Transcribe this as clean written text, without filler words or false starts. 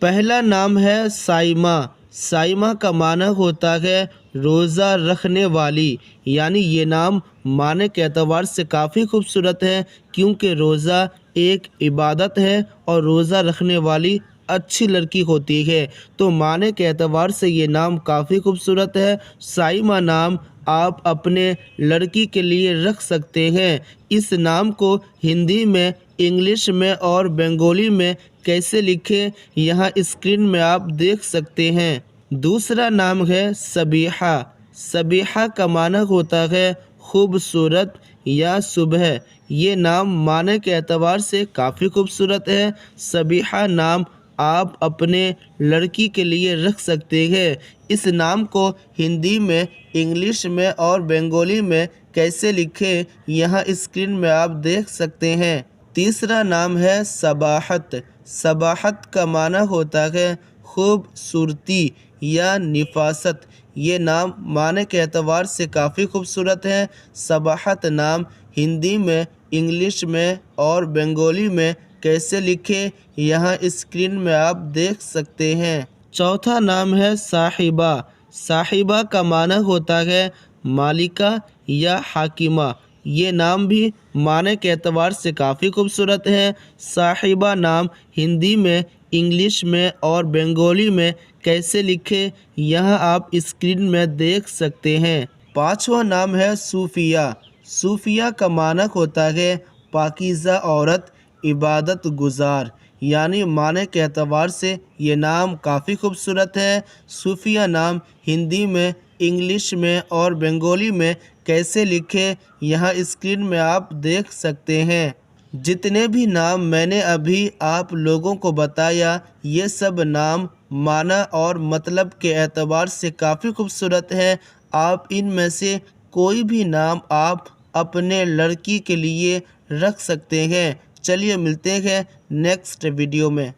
پہلا نام ہے سائمہ۔ سائمہ کا معنی ہوتا ہے روزہ رکھنے والی، یعنی یہ نام معنی کے اعتبار سے کافی خوبصورت ہے، کیونکہ روزہ ایک عبادت ہے اور روزہ رکھنے والی اچھی لڑکی ہوتی ہے، تو معنی کے اعتبار سے یہ نام کافی خوبصورت ہے۔ سائمہ نام آپ اپنے لڑکی کے لیے رکھ سکتے ہیں۔ اس نام کو ہندی میں، انگلش میں اور بنگالی میں کیسے لکھیں، یہاں اسکرین میں آپ دیکھ سکتے ہیں۔ دوسرا نام ہے سبیحہ۔ سبیحہ کا معنی ہوتا ہے خوبصورت یا صبح۔ یہ نام معنی کے اعتبار سے کافی خوبصورت ہے۔ سبیحہ نام آپ اپنے لڑکی کے لیے رکھ سکتے ہیں۔ اس نام کو ہندی میں، انگلش میں اور بنگالی میں کیسے لکھیں، یہاں اسکرین میں آپ دیکھ سکتے ہیں۔ تیسرا نام ہے صباحت۔ صباحت کا معنی ہوتا ہے خوبصورتی یا نفاست۔ یہ نام معنی کے اعتبار سے کافی خوبصورت ہے۔ صباحت نام ہندی میں، انگلش میں اور بنگالی میں کیسے لکھیں، یہاں اسکرین میں آپ دیکھ سکتے ہیں۔ چوتھا نام ہے صاحبہ۔ صاحبہ کا معنی ہوتا ہے مالکہ یا حاکمہ۔ یہ نام بھی معنی کے اعتبار سے کافی خوبصورت ہے۔ صاحبہ نام ہندی میں، انگلش میں اور بنگالی میں کیسے لکھیں، یہاں آپ اسکرین میں دیکھ سکتے ہیں۔ پانچواں نام ہے صوفیہ۔ صوفیہ کا معنی ہوتا ہے پاکیزہ عورت، عبادت گزار، یعنی معنی کے اعتبار سے یہ نام کافی خوبصورت ہے۔ صوفیہ نام ہندی میں، انگلش میں اور بنگالی میں کیسے لکھیں، یہاں اسکرین میں آپ دیکھ سکتے ہیں۔ جتنے بھی نام میں نے ابھی آپ لوگوں کو بتایا، یہ سب نام معنی اور مطلب کے اعتبار سے کافی خوبصورت ہیں۔ آپ ان میں سے کوئی بھی نام آپ اپنے لڑکی کے لیے رکھ سکتے ہیں۔ چلیے ملتے ہیں نیکسٹ ویڈیو میں۔